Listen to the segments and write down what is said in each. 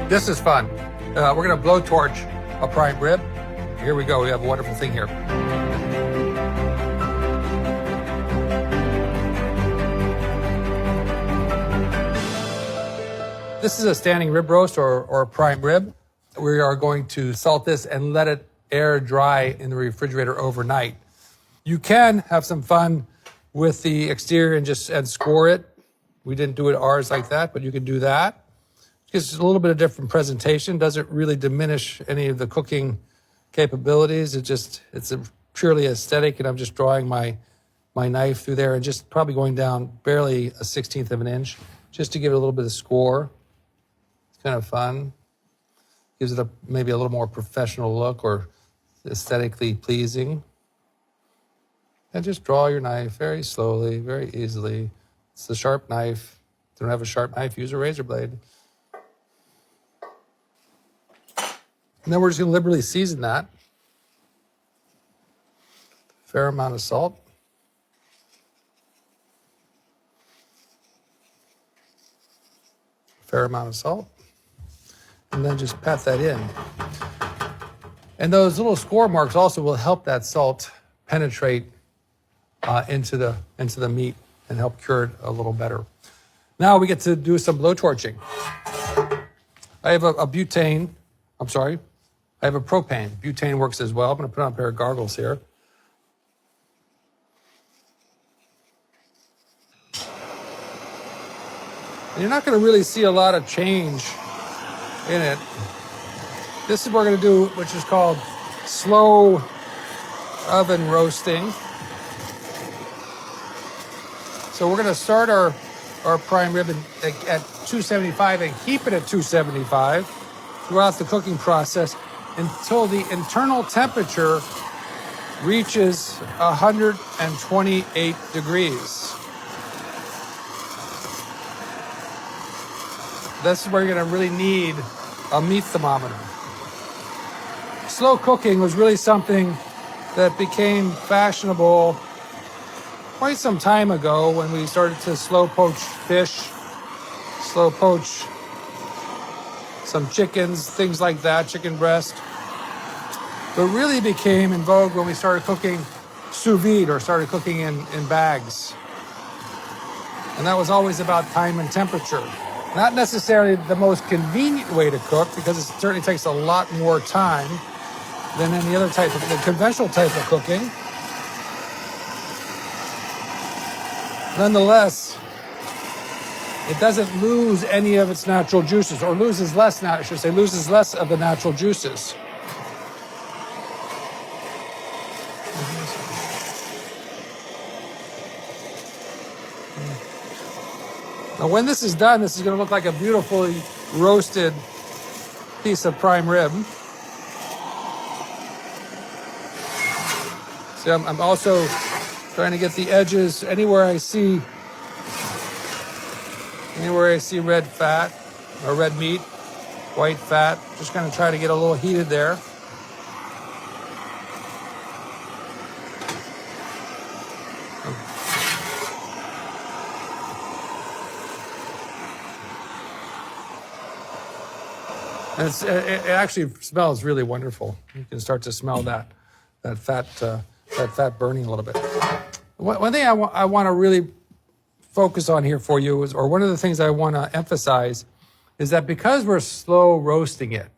This is fun. We're going to blowtorch a prime rib. Here we go. We have a wonderful thing here. This is a standing rib roast or prime rib. We are going to salt this and let it air dry in the refrigerator overnight. You can have some fun with the exterior and score it. We didn't do it ours like that, but you can do that. It's a little bit of different presentation. Doesn't really diminish any of the cooking capabilities. It's a purely aesthetic, and I'm just drawing my knife through there and just probably going down barely a 1/16 of an inch just to give it a little bit of score. It's kind of fun. Gives it maybe a little more professional look or aesthetically pleasing. And just draw your knife very slowly, very easily. It's a sharp knife. If you don't have a sharp knife, use a razor blade. And then we're just going to liberally season that. Fair amount of salt. Fair amount of salt. And then just pat that in. And those little score marks also will help that salt penetrate into the meat and help cure it a little better. Now we get to do some blowtorching. I have a butane. I'm sorry. I have a propane. Butane works as well. I'm going to put on a pair of goggles here. And you're not going to really see a lot of change in it. This is what we're going to do, which is called slow oven roasting. So we're going to start our prime rib at 275 and keep it at 275 throughout the cooking process until the internal temperature reaches 128 degrees. This is where you're going to really need a meat thermometer. Slow cooking was really something that became fashionable quite some time ago when we started to slow poach fish, slow poach some chickens, things like that, chicken breast. But really became in vogue when we started cooking sous vide or started cooking in bags. And that was always about time and temperature. Not necessarily the most convenient way to cook because it certainly takes a lot more time than any other type of the conventional type of cooking. Nonetheless, it doesn't lose any of its natural juices, or loses less of the natural juices. Now, when this is done, this is going to look like a beautifully roasted piece of prime rib. See, I'm also trying to get the edges anywhere I see red fat or red meat, white fat. Just going to try to get a little heated there. And it actually smells really wonderful. You can start to smell that fat burning a little bit. One thing I want to really focus on here for you or one of the things I want to emphasize is that because we're slow roasting it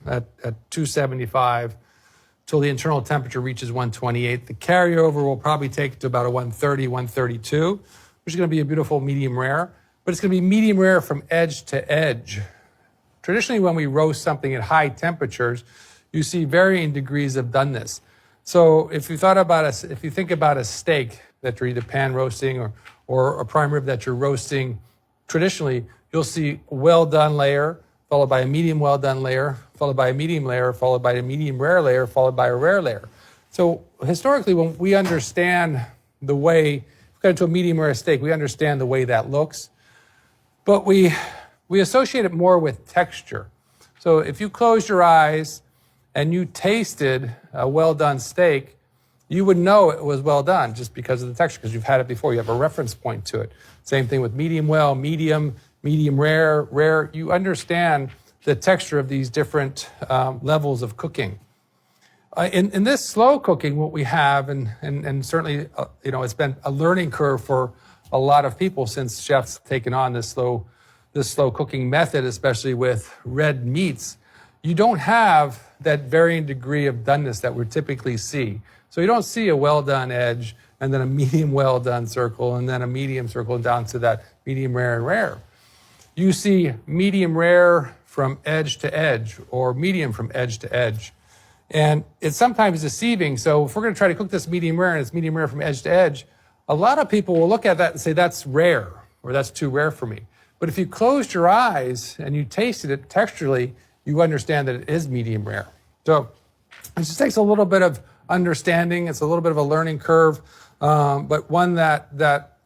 at 275 till the internal temperature reaches 128, the carryover will probably take it to about a 130, 132, which is going to be a beautiful medium rare, but it's going to be medium rare from edge to edge. Traditionally, when we roast something at high temperatures, you see varying degrees of doneness. So if you think about a steak that you're either pan roasting or a prime rib that you're roasting traditionally, you'll see a well done layer, followed by a medium well done layer, followed by a medium layer, followed by a medium rare layer, followed by a rare layer. So historically, when we understand the way, if we get into a medium rare steak, we understand the way that looks, but we associate it more with texture. So if you closed your eyes and you tasted a well-done steak, you would know it was well done just because of the texture, because you've had it before. You have a reference point to it. Same thing with medium well, medium rare. You understand the texture of these different levels of cooking. In this slow cooking, what we have, and certainly, it's been a learning curve for a lot of people since chefs taken on this slow cooking method, especially with red meats. You don't have that varying degree of doneness that we typically see. So you don't see a well done edge and then a medium well done circle and then a medium circle down to that medium rare and rare. You see medium rare from edge to edge or medium from edge to edge. And it's sometimes deceiving. So if we're going to try to cook this medium rare and it's medium rare from edge to edge, a lot of people will look at that and say, that's rare, or that's too rare for me. But if you closed your eyes and you tasted it texturally, you understand that it is medium rare. So it just takes a little bit of understanding. It's a little bit of a learning curve, but one that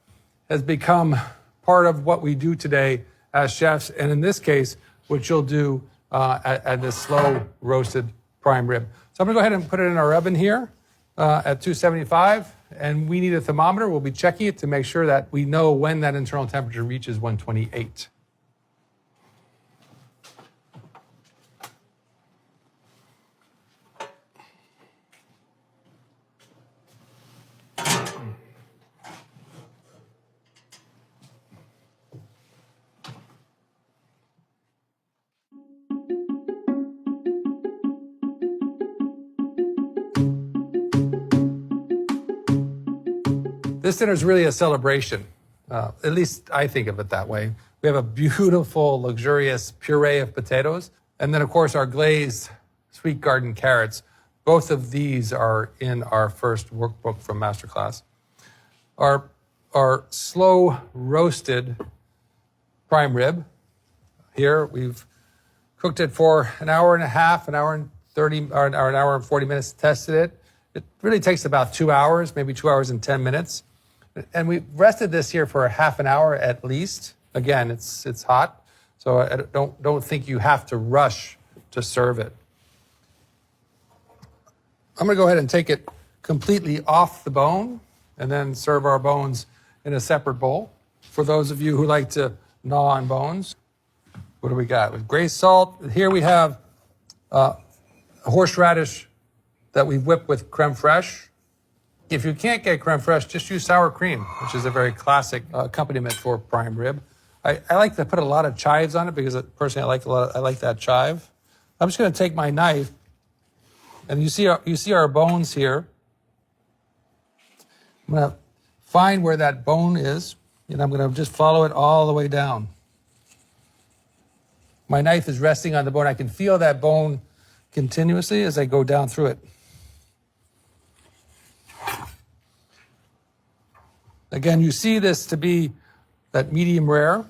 has become part of what we do today as chefs. And in this case, what you'll do at this slow roasted prime rib. So I'm gonna go ahead and put it in our oven here at 275, and we need a thermometer. We'll be checking it to make sure that we know when that internal temperature reaches 128. This dinner is really a celebration. At least I think of it that way. We have a beautiful, luxurious puree of potatoes. And then, of course, our glazed sweet garden carrots. Both of these are in our first workbook from Masterclass. Our slow roasted prime rib. Here, we've cooked it for an hour and a half, an hour and 30, or an hour and 40 minutes, tested it. It really takes about 2 hours, maybe 2 hours and 10 minutes. And we rested this here for a half an hour at least. Again, it's hot, so I don't think you have to rush to serve it. I'm gonna go ahead and take it completely off the bone and then serve our bones in a separate bowl. For those of you who like to gnaw on bones, what do we got? With gray salt, here we have horseradish that we've whipped with creme fraiche. If you can't get creme fraiche, just use sour cream, which is a very classic accompaniment for prime rib. I like to put a lot of chives on it because personally I like that chive. I'm just going to take my knife, and you see our bones here. I'm going to find where that bone is, and I'm going to just follow it all the way down. My knife is resting on the bone. I can feel that bone continuously as I go down through it. Again, you see this to be that medium rare.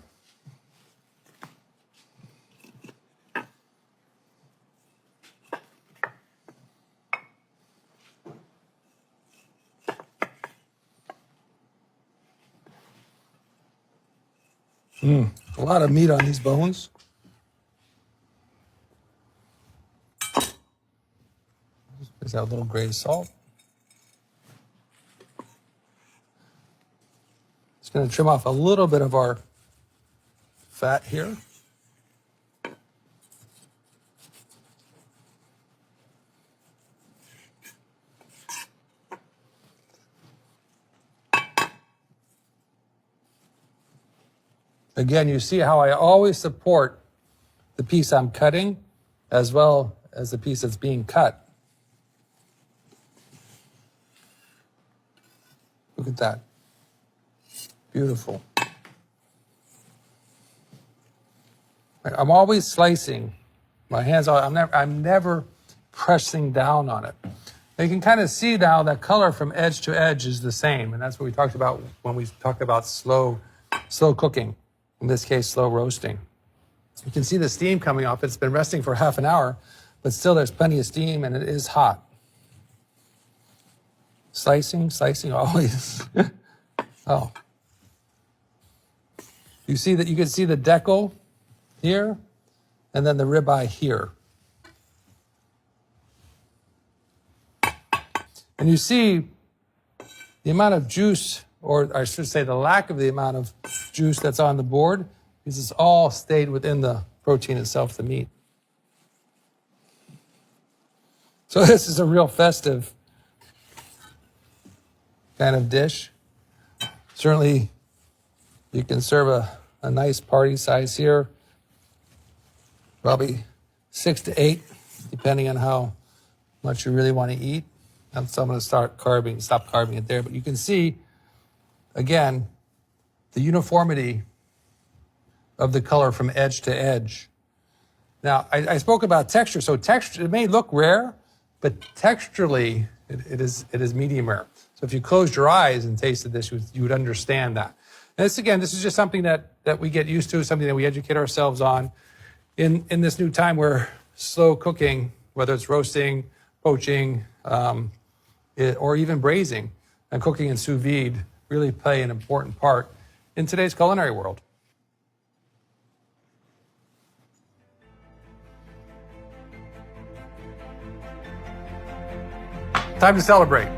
A lot of meat on these bones. There's that little gray salt. Just going to trim off a little bit of our fat here. Again, you see how I always support the piece I'm cutting as well as the piece that's being cut. Look at that. Beautiful. I'm always slicing. My hands are, I'm never pressing down on it. You can kind of see now that color from edge to edge is the same. And that's what we talked about when we talked about slow cooking. In this case, slow roasting. You can see the steam coming off. It's been resting for half an hour, but still there's plenty of steam and it is hot. Slicing always. Oh. You see that you can see the decal here and then the ribeye here. And you see the amount of juice, or I should say the lack of the amount of juice that's on the board, because it's all stayed within the protein itself, the meat. So this is a real festive kind of dish. Certainly, you can serve a nice party size here. Probably 6 to 8, depending on how much you really want to eat. And so I'm going to stop carving it there. But you can see, again, the uniformity of the color from edge to edge. Now, I spoke about texture. So texture, it may look rare, but texturally, it is medium rare. So if you closed your eyes and tasted this, you would understand that. And this is just something that we get used to, something that we educate ourselves on. In this new time where slow cooking, whether it's roasting, poaching, or even braising, and cooking in sous vide really play an important part in today's culinary world. Time to celebrate.